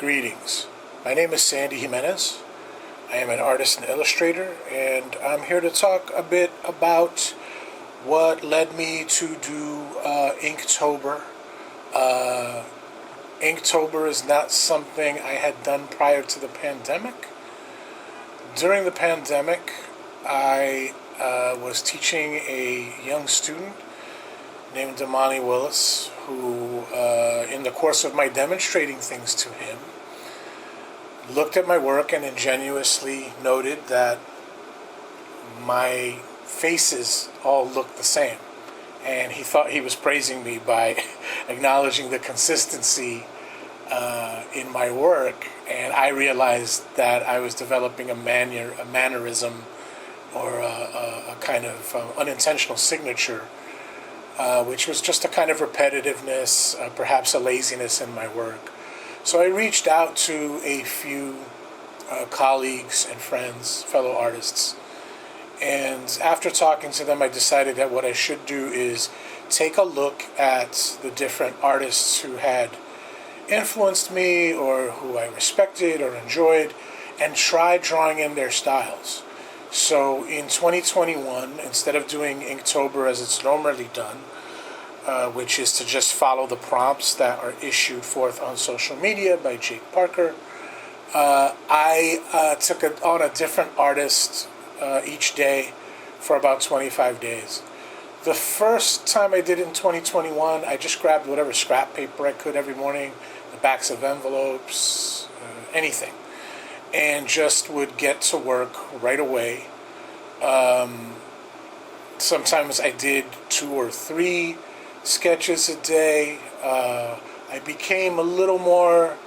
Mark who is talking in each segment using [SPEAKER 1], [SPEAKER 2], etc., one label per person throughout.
[SPEAKER 1] Greetings. My name is Sandy Jimenez. I am an artist and illustrator, and I'm here to talk a bit about what led me to do Inktober. Inktober is not something I had done prior to the pandemic. During the pandemic, I was teaching a young student named Damani Willis, who, in the course of my demonstrating things to him, looked at my work and ingenuously noted that my faces all looked the same. And he thought he was praising me by acknowledging the consistency in my work. And I realized that I was developing a mannerism or a kind of unintentional signature, which was just a kind of repetitiveness, perhaps a laziness in my work. So I reached out to a few colleagues and friends, fellow artists, and after talking to them, I decided that what I should do is take a look at the different artists who had influenced me or who I respected or enjoyed and try drawing in their styles. So in 2021, instead of doing Inktober as it's normally done, which is to just follow the prompts that are issued forth on social media by Jake Parker, I took on a different artist each day for about 25 days. The first time I did it in 2021, I just grabbed whatever scrap paper I could every morning, the backs of envelopes, anything, and just would get to work right away. Sometimes I did 2 or 3 sketches a day. I became a little more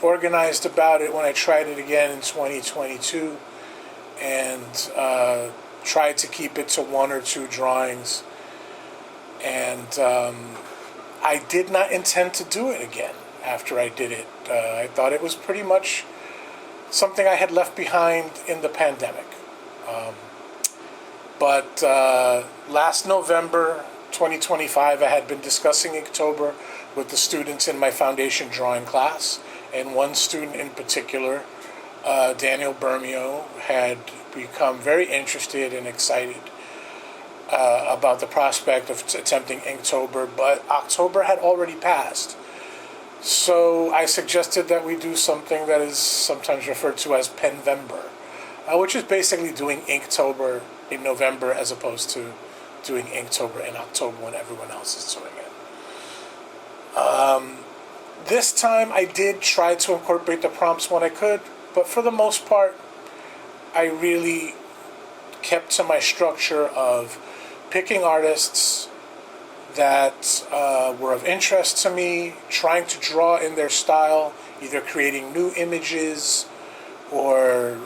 [SPEAKER 1] organized about it when I tried it again in 2022 and tried to keep it to 1 or 2 drawings. And I did not intend to do it again after I did it. I thought it was pretty much something I had left behind in the pandemic. But last November 2025, I had been discussing Inktober with the students in my foundation drawing class, and one student in particular, Daniel Bermio, had become very interested and excited about the prospect of attempting Inktober, but October had already passed. So I suggested that we do something that is sometimes referred to as penvember, which is basically doing Inktober in November as opposed to doing Inktober in October when everyone else is doing it. This time I did try to incorporate the prompts when I could, but for the most part, I really kept to my structure of picking artists that were of interest to me, trying to draw in their style, either creating new images or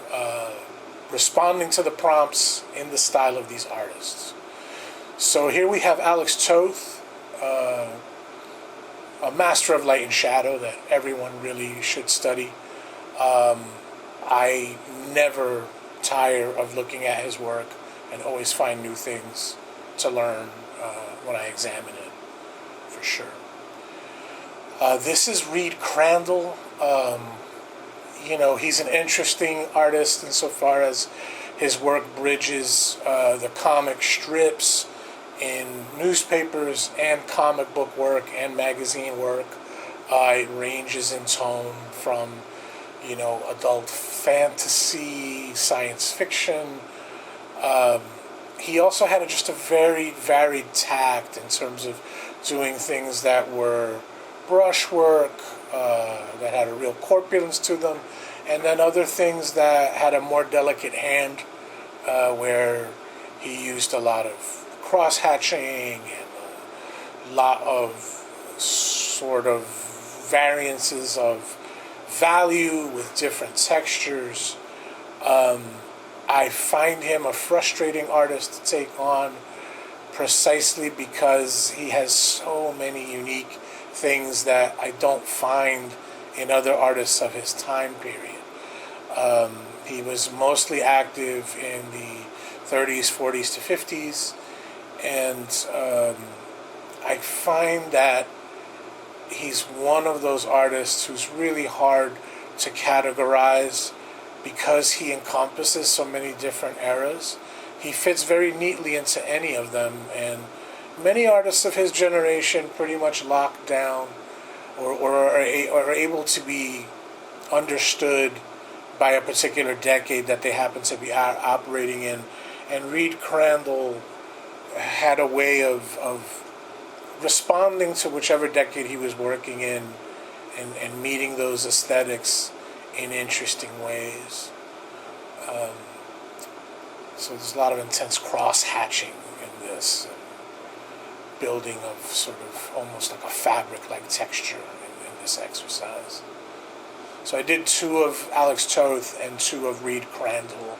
[SPEAKER 1] responding to the prompts in the style of these artists. So here we have Alex Toth, a master of light and shadow that everyone really should study. I never tire of looking at his work and always find new things to learn when I examine it, for sure. This is Reed Crandall. He's an interesting artist insofar as his work bridges the comic strips in newspapers and comic book work and magazine work. It ranges in tone from, adult fantasy, science fiction. He also had just a very varied tact in terms of doing things that were brushwork, that had a real corpulence to them, and then other things that had a more delicate hand, where he used a lot of cross-hatching and a lot of sort of variances of value with different textures. I find him a frustrating artist to take on precisely because he has so many unique things that I don't find in other artists of his time period. He was mostly active in the 30s, 40s to 50s, and I find that he's one of those artists who's really hard to categorize because he encompasses so many different eras. He fits very neatly into any of them, and many artists of his generation pretty much locked down or are able to be understood by a particular decade that they happen to be operating in. And Reed Crandall had a way of responding to whichever decade he was working in and meeting those aesthetics in interesting ways. So there's a lot of intense cross-hatching in this, and building of sort of almost like a fabric-like texture in this exercise. So I did 2 of Alex Toth and 2 of Reed Crandall,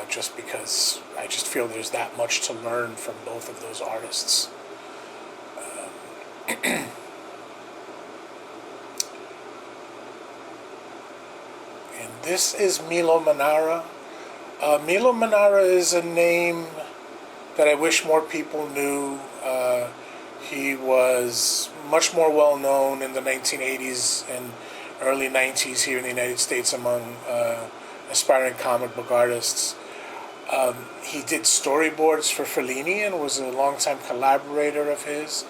[SPEAKER 1] just because I just feel there's that much to learn from both of those artists. And this is Milo Manara. Milo Manara is a name that I wish more people knew. He was much more well known in the 1980s and early 90s here in the United States among aspiring comic book artists. He did storyboards for Fellini and was a longtime collaborator of his.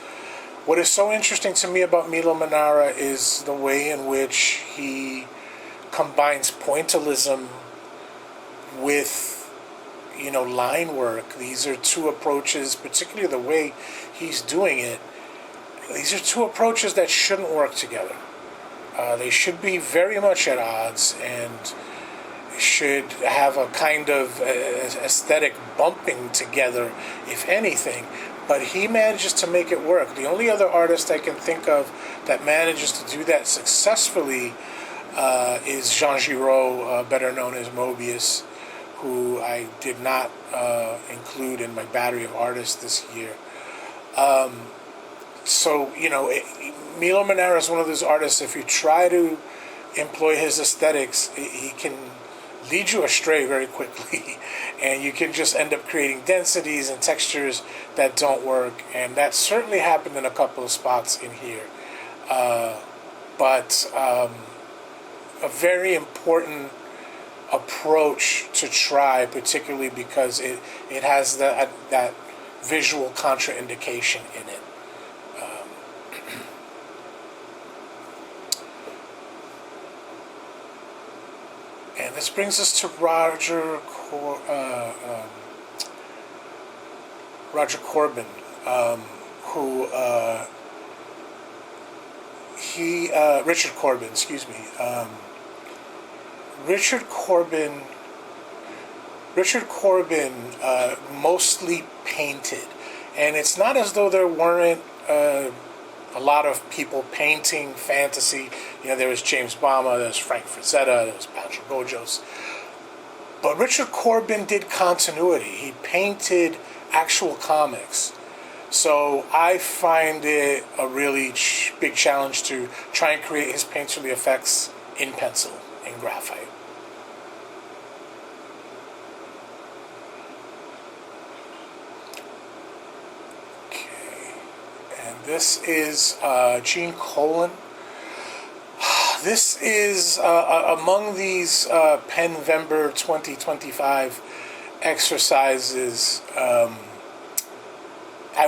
[SPEAKER 1] What is so interesting to me about Milo Manara is the way in which he combines pointillism with, line work. These are 2 approaches, particularly the way he's doing it. These are 2 approaches that shouldn't work together. They should be very much at odds and should have a kind of aesthetic bumping together, if anything. But he manages to make it work. The only other artist I can think of that manages to do that successfully is Jean Giraud, better known as Mobius, who I did not include in my battery of artists this year. Milo Manara is one of those artists, if you try to employ his aesthetics, he can lead you astray very quickly, and you can just end up creating densities and textures that don't work, and that certainly happened in a couple of spots in here. But a very important approach to try, particularly because it has that visual contraindication in it. And this brings us to Roger Corbin, who Richard Corbin, excuse me. Richard Corbin mostly painted, and it's not as though there weren't a lot of people painting fantasy. There was James Baumer, there was Frank Frazetta, there was Patrick Gojos. But Richard Corbin did continuity. He painted actual comics. So I find it a really big challenge to try and create his painterly effects in pencil, in graphite. This is Gene Colan. This is among these penvember 2025 exercises. I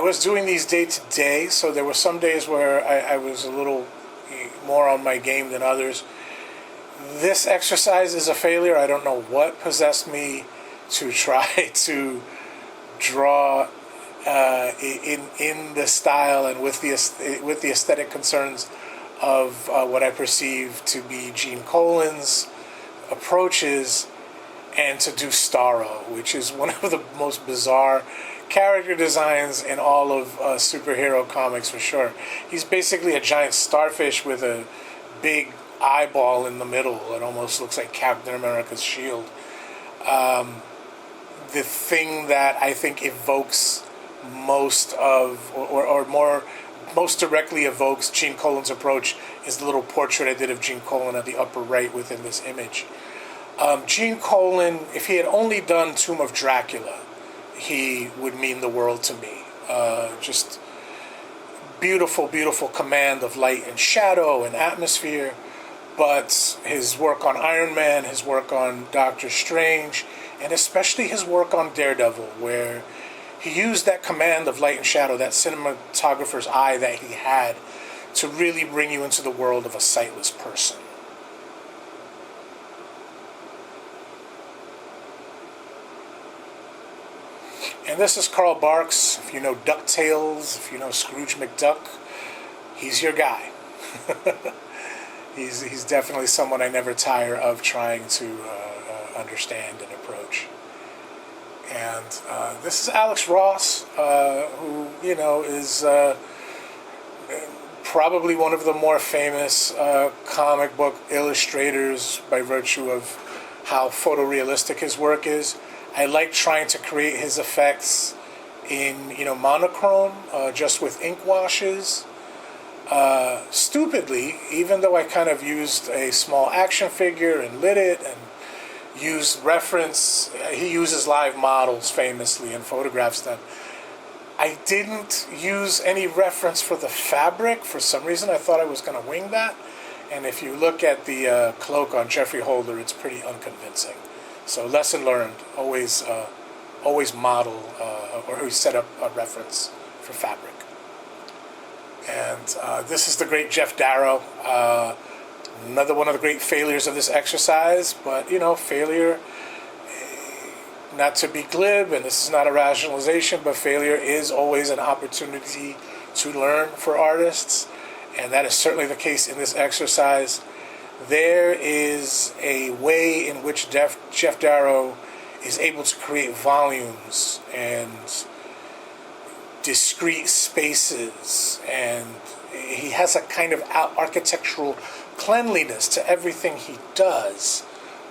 [SPEAKER 1] was doing these day to day, so there were some days where I was a little more on my game than others. This exercise is a failure. I don't know what possessed me to try to draw in the style and with the aesthetic concerns of what I perceive to be Gene Colan's approaches, and to do Starro, which is one of the most bizarre character designs in all of superhero comics for sure. He's basically a giant starfish with a big eyeball in the middle. It almost looks like Captain America's shield. The thing that I think evokes most directly evokes Gene Colan's approach is the little portrait I did of Gene Colan at the upper right within this image. Gene Colan, if he had only done Tomb of Dracula, he would mean the world to me. Just beautiful, beautiful command of light and shadow and atmosphere. But his work on Iron Man, his work on Doctor Strange, and especially his work on Daredevil, where he used that command of light and shadow, that cinematographer's eye that he had, to really bring you into the world of a sightless person. And this is Carl Barks. If you know DuckTales, if you know Scrooge McDuck, he's your guy. He's definitely someone I never tire of trying to understand and approach. And this is Alex Ross, who, you know, is probably one of the more famous comic book illustrators by virtue of how photorealistic his work is. I like trying to create his effects in, you know, monochrome, just with ink washes. Stupidly, even though I kind of used a small action figure and lit it and used reference, he uses live models famously and photographs them. I didn't use any reference for the fabric. For some reason, I thought I was going to wing that. And if you look at the cloak on Jeffrey Holder, it's pretty unconvincing. So lesson learned, always model or set up a reference for fabric. And this is the great Jeff Darrow, another one of the great failures of this exercise. But, you know, failure, not to be glib, and this is not a rationalization, but failure is always an opportunity to learn for artists. And that is certainly the case in this exercise. There is a way in which Jeff Darrow is able to create volumes and discrete spaces, and he has a kind of architectural cleanliness to everything he does,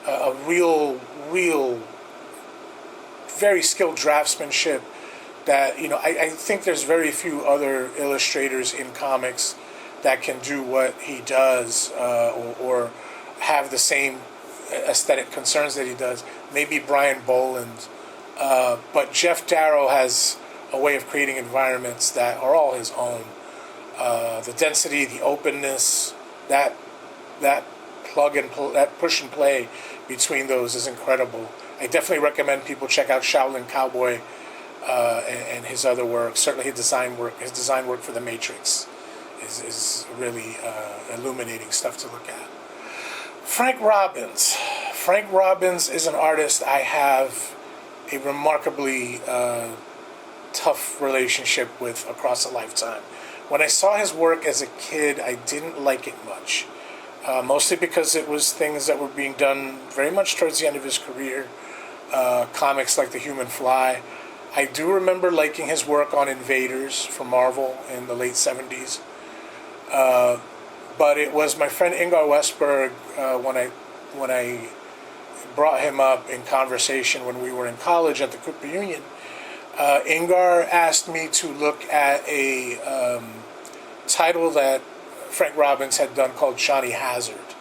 [SPEAKER 1] a real very skilled draftsmanship that, you know, I think there's very few other illustrators in comics that can do what he does, or have the same aesthetic concerns that he does. Maybe Brian Boland, but Jeff Darrow has a way of creating environments that are all his own. The density, the openness, that push and play between those is incredible. I definitely recommend people check out Shaolin Cowboy and his other work. Certainly his design work for The Matrix is really illuminating stuff to look at. Frank Robbins. Frank Robbins is an artist I have a remarkably tough relationship with across a lifetime. When I saw his work as a kid, I didn't like it much. Mostly because it was things that were being done very much towards the end of his career. Comics like The Human Fly. I do remember liking his work on Invaders for Marvel in the late 70s. But it was my friend Ingvar Westberg, when I brought him up in conversation when we were in college at the Cooper Union. Ingvar asked me to look at a title that Frank Robbins had done called Johnny Hazard.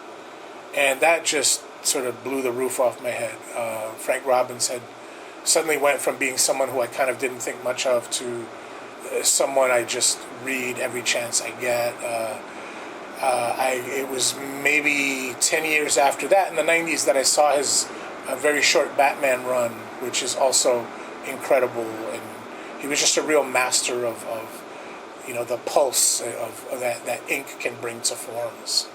[SPEAKER 1] And that just sort of blew the roof off my head. Frank Robbins had suddenly went from being someone who I kind of didn't think much of to someone I just read every chance I get. It was maybe 10 years after that, in the 90s, that I saw his very short Batman run, which is also incredible. And he was just a real master of you know, the pulse of that ink can bring to forms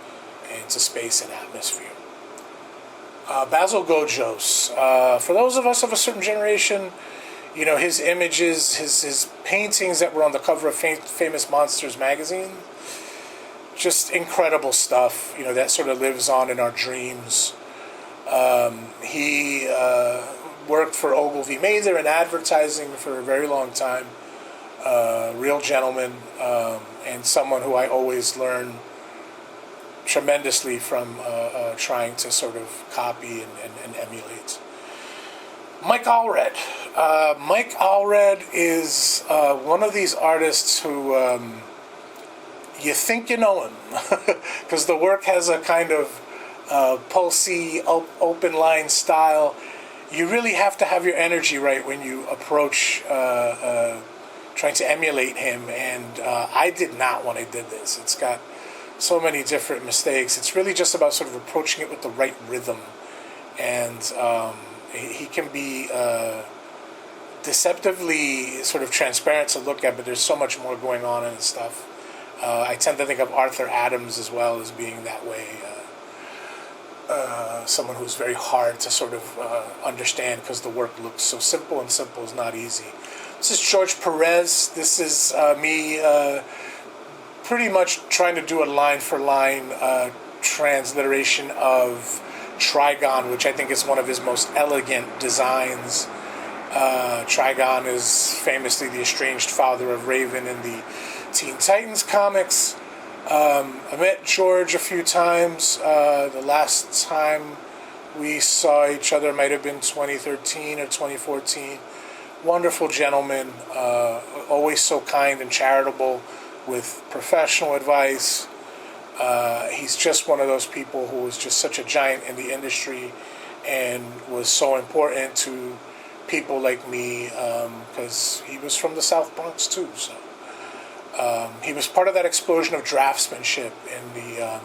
[SPEAKER 1] and to space and atmosphere. Basil Gojos. For those of us of a certain generation, you know, his images, his paintings that were on the cover of Famous Monsters magazine, just incredible stuff, you know, that sort of lives on in our dreams. He worked for Ogilvy Mather in advertising for a very long time. Real gentleman, and someone who I always learn tremendously from trying to sort of copy and emulate. Mike Allred. Mike Allred is one of these artists who you think you know him, because the work has a kind of pulsy, open line style. You really have to have your energy right when you approach trying to emulate him, and I did not when I did this. It's got so many different mistakes. It's really just about sort of approaching it with the right rhythm, and he can be deceptively sort of transparent to look at, but there's so much more going on in his stuff. I tend to think of Arthur Adams as well as being that way. Someone who's very hard to sort of understand because the work looks so simple, and simple is not easy. This is George Perez. This is me pretty much trying to do a line-for-line transliteration of Trigon, which I think is one of his most elegant designs. Trigon is famously the estranged father of Raven in the Teen Titans comics. I met George a few times. The last time we saw each other might have been 2013 or 2014. Wonderful gentleman, always so kind and charitable with professional advice. He's just one of those people who was just such a giant in the industry and was so important to people like me because he was from the South Bronx too. So he was part of that explosion of draftsmanship in the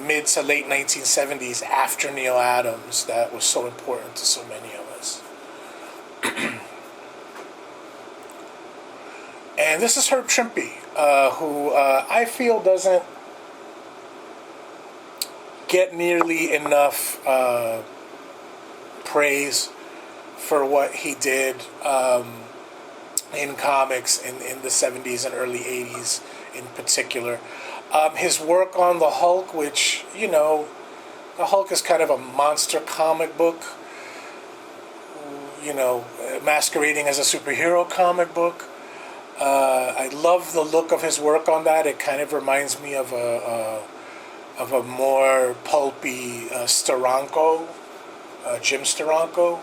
[SPEAKER 1] mid to late 1970s after Neil Adams that was so important to so many of us. And this is Herb Trimpe, who I feel doesn't get nearly enough praise for what he did in comics in the 70s and early 80s in particular. His work on the Hulk, which, you know, the Hulk is kind of a monster comic book, you know, masquerading as a superhero comic book. I love the look of his work on that. It kind of reminds me of a more pulpy Steranko, Jim Steranko.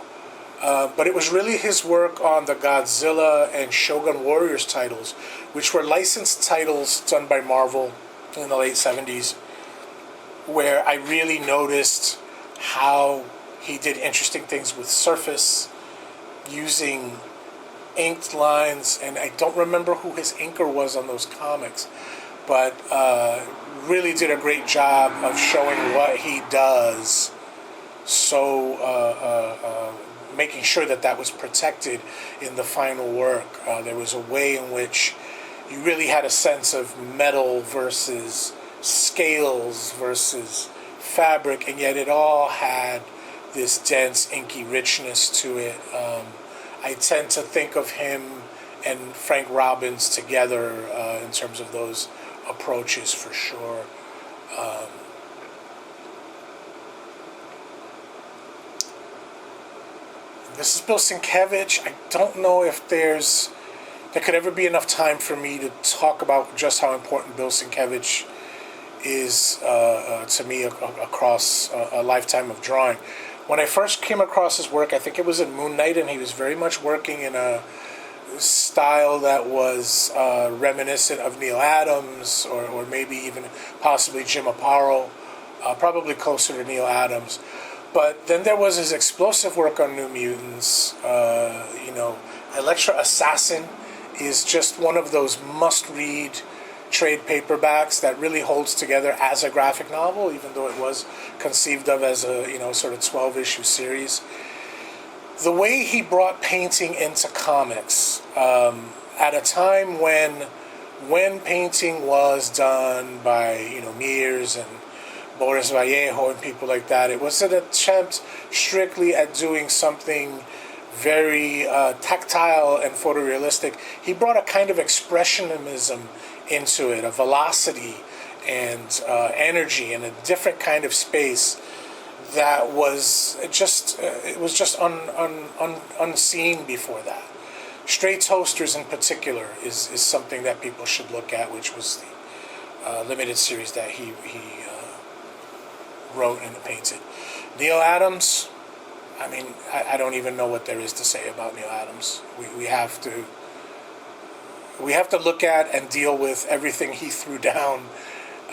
[SPEAKER 1] But it was really his work on the Godzilla and Shogun Warriors titles, which were licensed titles done by Marvel in the late 70s, where I really noticed how he did interesting things with surface, using inked lines, and I don't remember who his inker was on those comics, but really did a great job of showing what he does, so making sure that that was protected in the final work. There was a way in which you really had a sense of metal versus scales versus fabric, and yet it all had this dense, inky richness to it. I tend to think of him and Frank Robbins together in terms of those approaches for sure. This is Bill Sienkiewicz. I don't know if there could ever be enough time for me to talk about just how important Bill Sienkiewicz is to me across a lifetime of drawing. When I first came across his work, I think it was in Moon Knight, and he was very much working in a style that was reminiscent of Neil Adams, or maybe even possibly Jim Aparo, probably closer to Neil Adams. But then there was his explosive work on New Mutants. Elektra Assassin is just one of those must-read trade paperbacks that really holds together as a graphic novel, even though it was conceived of as a sort of 12-issue series. The way he brought painting into comics at a time when painting was done by Mears and Boris Vallejo and people like that, it was an attempt strictly at doing something very tactile and photorealistic. He brought a kind of expressionism into it, a velocity and energy and a different kind of space that was just unseen before that. Stray Toasters in particular is something that people should look at, which was the limited series that he wrote and painted. Neil Adams, I mean, I don't even know what there is to say about Neil Adams. We have to look at and deal with everything he threw down,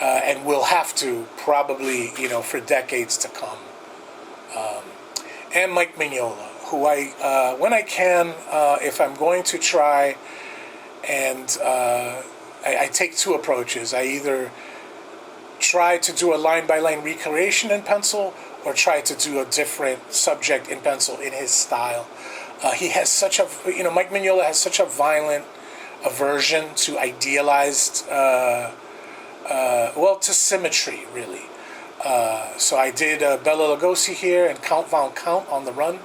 [SPEAKER 1] and we'll have to probably, for decades to come. And Mike Mignola, who when I can, if I'm going to try, and I take two approaches. I either try to do a line-by-line recreation in pencil, or try to do a different subject in pencil in his style. He has such a, Mike Mignola has such a violent aversion to idealized, to symmetry, really. So I did Bela Lugosi here and Count Von Count on the Run,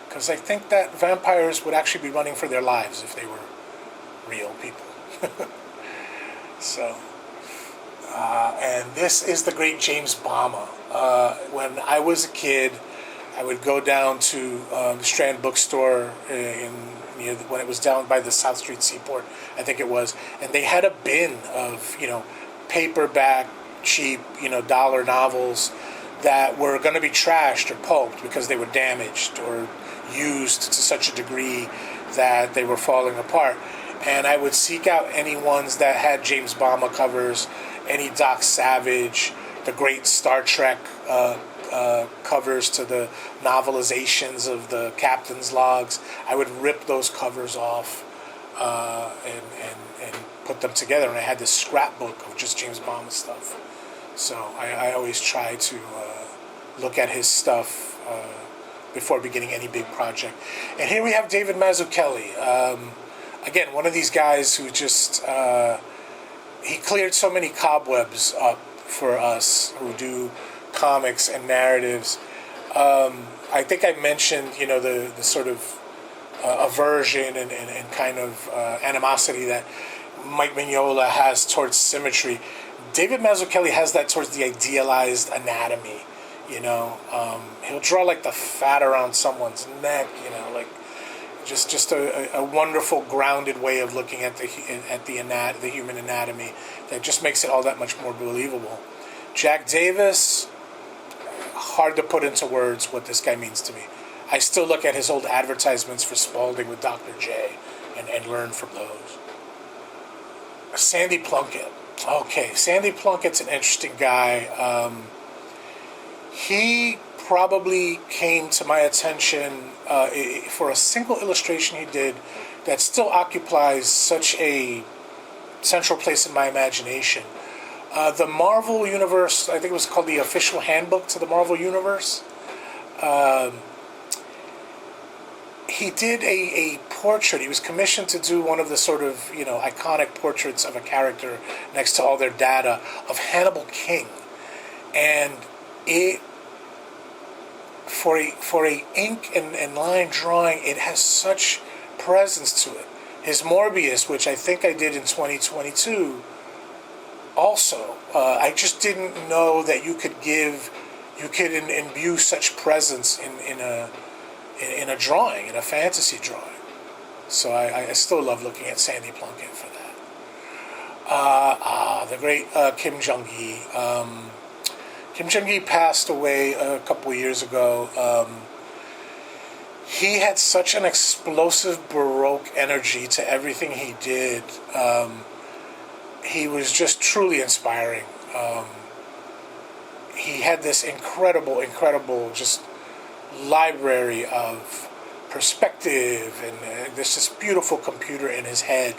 [SPEAKER 1] because I think that vampires would actually be running for their lives if they were real people. So, and this is the great James Baum. When I was a kid, I would go down to the Strand bookstore when it was down by the South Street Seaport, I think it was, and they had a bin of paperback, cheap dollar novels that were going to be trashed or pulped because they were damaged or used to such a degree that they were falling apart. And I would seek out any ones that had James Baum covers, any Doc Savage, the great Star Trek covers to the novelizations of the Captain's Logs. I would rip those covers off and put them together. And I had this scrapbook of just James Baum stuff. So I always try to look at his stuff before beginning any big project. And here we have David Mazzucchelli. Again, one of these guys who just, he cleared so many cobwebs up for us who do comics and narratives. I think I mentioned, the sort of aversion and kind of animosity that Mike Mignola has towards symmetry. David Mazzucchelli has that towards the idealized anatomy. He'll draw like the fat around someone's neck, like just a wonderful grounded way of looking at the human anatomy that just makes it all that much more believable. Jack Davis, hard to put into words what this guy means to me. I still look at his old advertisements for Spalding with Dr. J and learn from those. Sandy Plunkett. Okay, Sandy Plunkett's an interesting guy. He probably came to my attention for a single illustration he did that still occupies such a central place in my imagination. The Marvel Universe, I think it was called the Official Handbook to the Marvel Universe. He did a portrait. He was commissioned to do one of the sort of, iconic portraits of a character next to all their data of Hannibal King. And it, for a ink and line drawing, it has such presence to it. His Morbius, which I think I did in 2022, also, I just didn't know that you could imbue such presence in a drawing, in a fantasy drawing. So I still love looking at Sandy Plunkett for that. The great Kim Jung-gi. Kim Jung-gi passed away a couple of years ago. He had such an explosive Baroque energy to everything he did. He was just truly inspiring. He had this incredible just library of perspective, and this beautiful computer in his head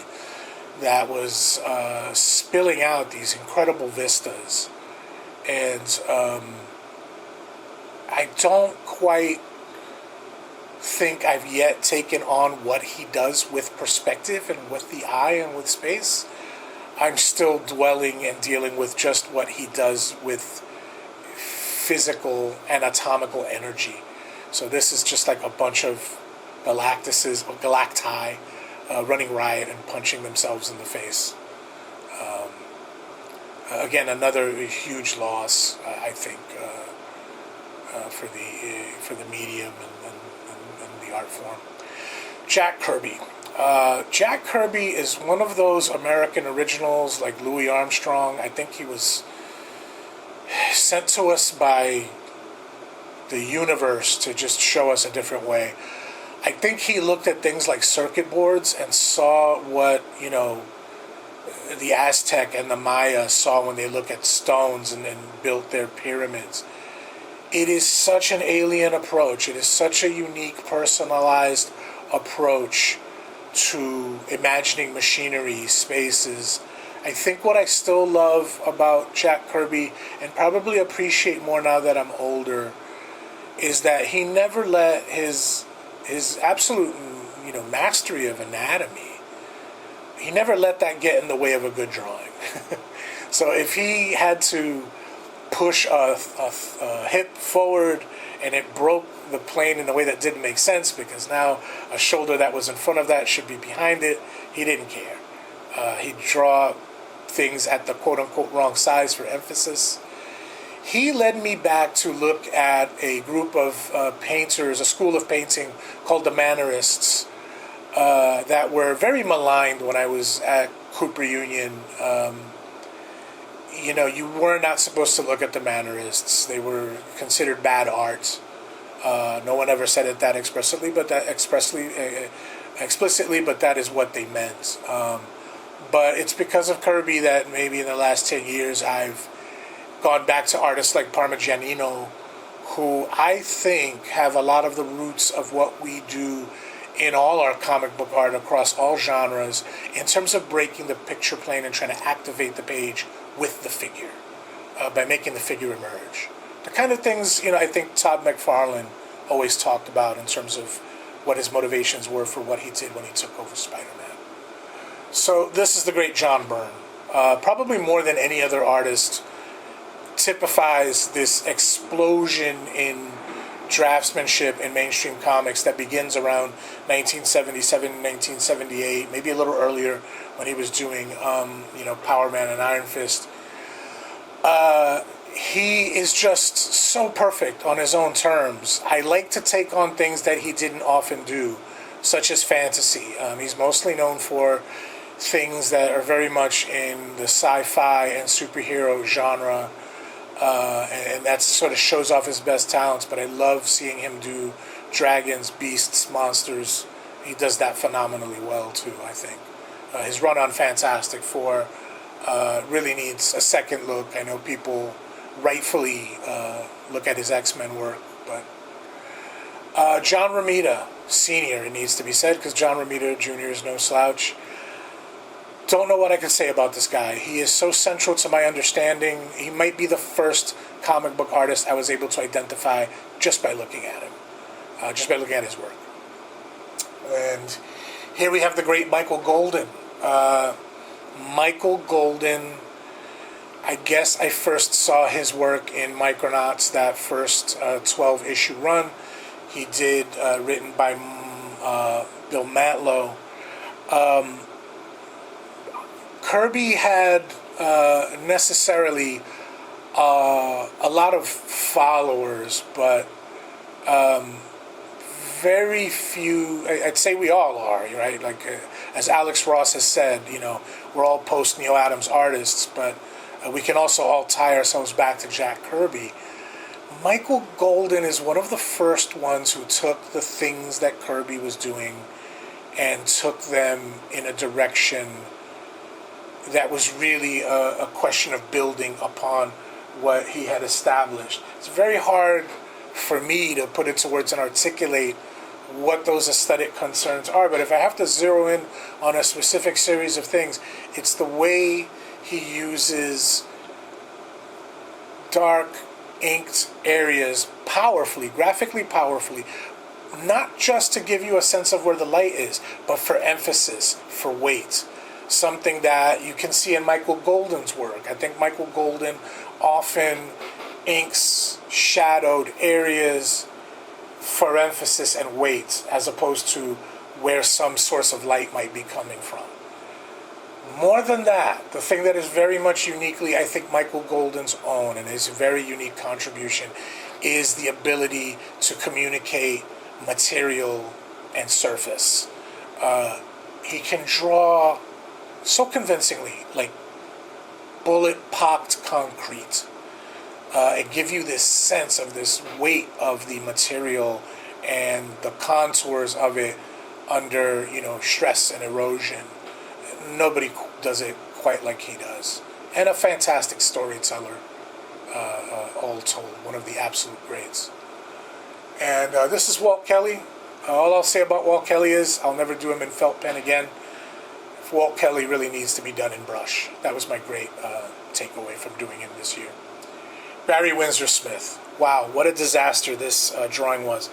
[SPEAKER 1] that was spilling out these incredible vistas. And I don't quite think I've yet taken on what he does with perspective and with the eye and with space. I'm still dwelling and dealing with just what he does with physical anatomical energy. So this is just like a bunch of galactuses or galacti running riot and punching themselves in the face. Again, another huge loss, I think, for the medium and the art form. Jack Kirby. Jack Kirby is one of those American originals like Louis Armstrong. I think he was sent to us by the universe to just show us a different way. I think he looked at things like circuit boards and saw what, the Aztec and the Maya saw when they look at stones and built their pyramids. it is such an alien approach. It is such a unique, personalized approach to imagining machinery, spaces. I think what I still love about Jack Kirby, and probably appreciate more now that I'm older, is that he never let his absolute, mastery of anatomy, he never let that get in the way of a good drawing. So if he had to push a hip forward and it broke the plane in a way that didn't make sense because now a shoulder that was in front of that should be behind it, he didn't care. He'd draw things at the quote-unquote wrong size for emphasis. He led me back to look at a group of painters, a school of painting called the Mannerists, that were very maligned when I was at Cooper Union. You were not supposed to look at the Mannerists. They were considered bad art. No one ever said it that explicitly, but that is what they meant. But it's because of Kirby that maybe in the last 10 years I've gone back to artists like Parmigianino, who I think have a lot of the roots of what we do in all our comic book art across all genres in terms of breaking the picture plane and trying to activate the page with the figure by making the figure emerge. The kind of things, I think Todd McFarlane always talked about in terms of what his motivations were for what he did when he took over Spider-Man. So this is the great Jon Baum. Probably more than any other artist, typifies this explosion in draftsmanship in mainstream comics that begins around 1977, 1978, maybe a little earlier when he was doing, Power Man and Iron Fist. He is just so perfect on his own terms. I like to take on things that he didn't often do, such as fantasy. He's mostly known for things that are very much in the sci-fi and superhero genre, and that sort of shows off his best talents, but I love seeing him do dragons, beasts, monsters. He does that phenomenally well, too, I think. His run on Fantastic Four really needs a second look. I know people rightfully look at his X-Men work, but John Romita Sr., it needs to be said, because John Romita Jr. is no slouch. Don't know what I can say about this guy. He is so central to my understanding. He might be the first comic book artist I was able to identify just by looking at him, just by looking at his work. And here we have the great Michael Golden. Michael Golden, I guess I first saw his work in Micronauts, that first 12-issue run he did, written by Bill Mantlo. Kirby had necessarily a lot of followers, but very few. I'd say we all are, right? Like as Alex Ross has said, we're all post-Neil Adams artists, but we can also all tie ourselves back to Jack Kirby. Michael Golden is one of the first ones who took the things that Kirby was doing and took them in a direction that was really a question of building upon what he had established. It's very hard for me to put into words and articulate what those aesthetic concerns are, but if I have to zero in on a specific series of things, it's the way he uses dark, inked areas powerfully, graphically powerfully, not just to give you a sense of where the light is, but for emphasis, for weight. Something that you can see in Michael Golden's work. I think Michael Golden often inks shadowed areas for emphasis and weight, as opposed to where some source of light might be coming from. More than that, the thing that is very much uniquely, I think, Michael Golden's own, and his very unique contribution, is the ability to communicate material and surface. He can draw so convincingly, like bullet-pocked concrete, and give you this sense of this weight of the material and the contours of it under, stress and erosion. Nobody does it quite like he does. And a fantastic storyteller. all told. One of the absolute greats. And this is Walt Kelly. All I'll say about Walt Kelly is I'll never do him in felt pen again. Walt Kelly really needs to be done in brush. That was my great takeaway from doing him this year. Barry Windsor Smith. Wow, what a disaster this drawing was.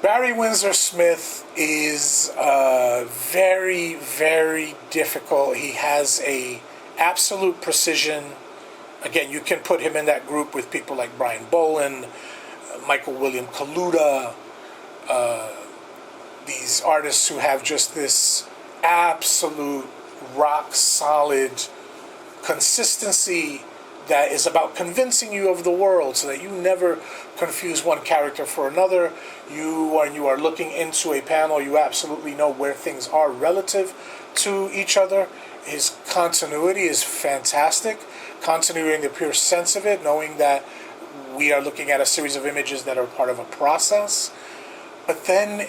[SPEAKER 1] Barry Windsor Smith is very, very difficult. He has a absolute precision. Again, you can put him in that group with people like Brian Bolin, Michael William Kaluta, these artists who have just this absolute rock solid consistency that is about convincing you of the world so that you never confuse one character for another. When you are looking into a panel, you absolutely know where things are relative to each other. His continuity is fantastic. Continuity in the pure sense of it, knowing that we are looking at a series of images that are part of a process. But then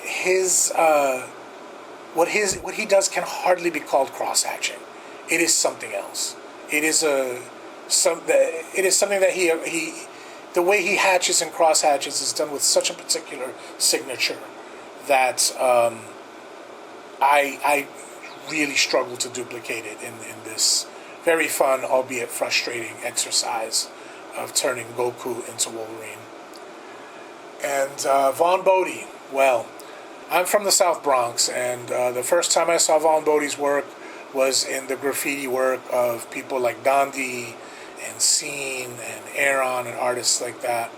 [SPEAKER 1] what he does can hardly be called cross-hatching. It is something else. It is something that he the way he hatches and cross hatches is done with such a particular signature that I really struggle to duplicate it in this very fun, albeit frustrating exercise of turning Goku into Wolverine. And Vaughn Bode, well, I'm from the South Bronx, and the first time I saw Vaughn Bode's work was in the graffiti work of people like Dondi and Scene and Aaron and artists like that.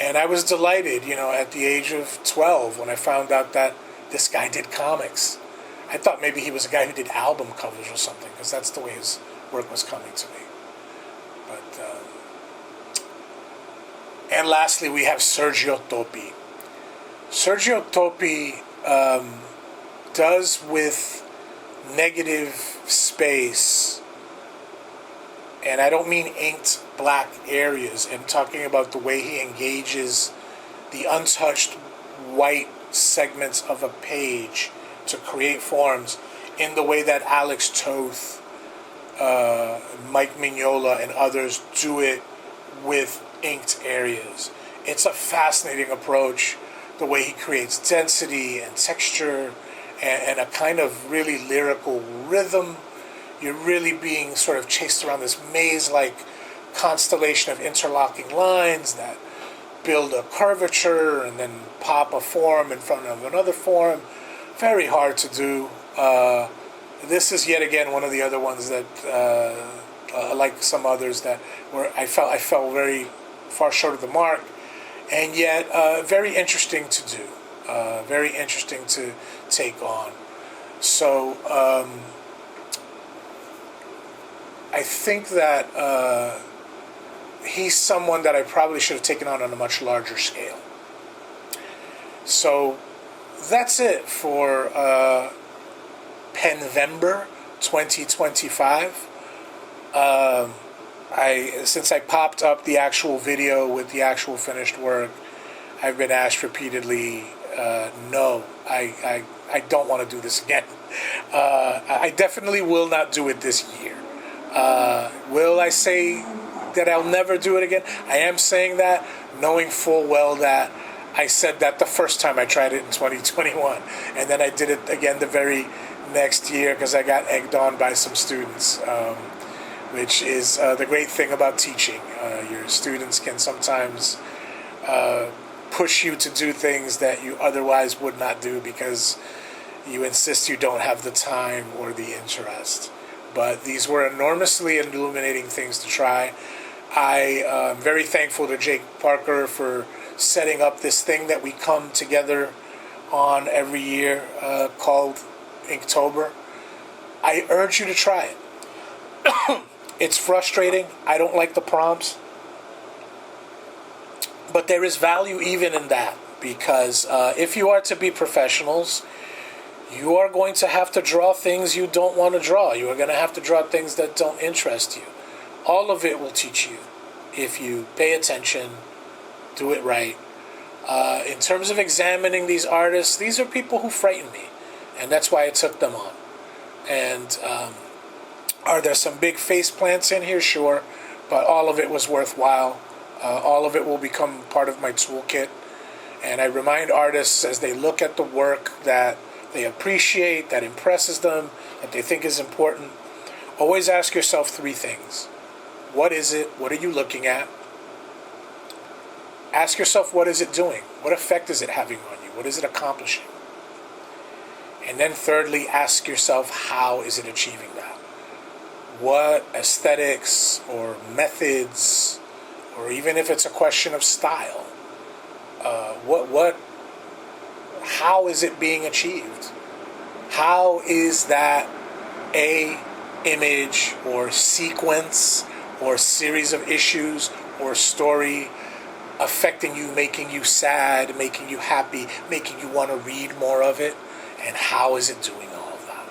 [SPEAKER 1] And I was delighted, at the age of 12 when I found out that this guy did comics. I thought maybe he was a guy who did album covers or something, because that's the way his work was coming to me. And lastly, we have Sergio Toppi. Sergio Toppi does with negative space, and I don't mean inked black areas. I'm talking about the way he engages the untouched white segments of a page to create forms in the way that Alex Toth, Mike Mignola, and others do it with inked areas. It's a fascinating approach, the way he creates density and texture and a kind of really lyrical rhythm. You're really being sort of chased around this maze-like constellation of interlocking lines that build a curvature and then pop a form in front of another form. Very hard to do. This is yet again one of the other ones that, like some others, that where I fell very far short of the mark, and yet very interesting to do, very interesting to take on. So I think that he's someone that I probably should have taken on a much larger scale. So that's it for penvember 2025. Since I popped up the actual video with the actual finished work, I've been asked repeatedly, no, I don't want to do this again. I definitely will not do it this year. Will I say that I'll never do it again? I am saying that, knowing full well that I said that the first time I tried it in 2021, and then I did it again the very next year because I got egged on by some students, which is the great thing about teaching. Your students can sometimes push you to do things that you otherwise would not do because you insist you don't have the time or the interest. But these were enormously illuminating things to try. I am very thankful to Jake Parker for setting up this thing that we come together on every year called Inktober. I urge you to try it. It's frustrating. I don't like the prompts. But there is value even in that, because if you are to be professionals, you are going to have to draw things you don't want to draw. You are going to have to draw things that don't interest you. All of it will teach you if you pay attention, do it right. In terms of examining these artists, these are people who frighten me, and that's why I took them on. And are there some big face plants in here? Sure. but all of it was worthwhile. All of it will become part of my toolkit. And I remind artists as they look at the work that they appreciate, that impresses them, that they think is important, always ask yourself three things. What is it? What are you looking at? Ask yourself, what is it doing? What effect is it having on you? What is it accomplishing? And then thirdly, ask yourself, how is it achieving that? What aesthetics or methods, or even if it's a question of style, how is it being achieved? How is that image or sequence or series of issues or story affecting you, making you sad, making you happy, making you want to read more of it? And how is it doing all of that?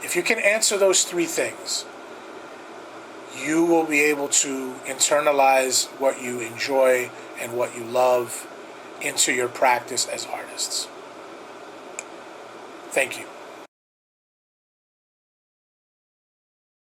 [SPEAKER 1] If you can answer those three things, you will be able to internalize what you enjoy and what you love into your practice as artists. Thank you.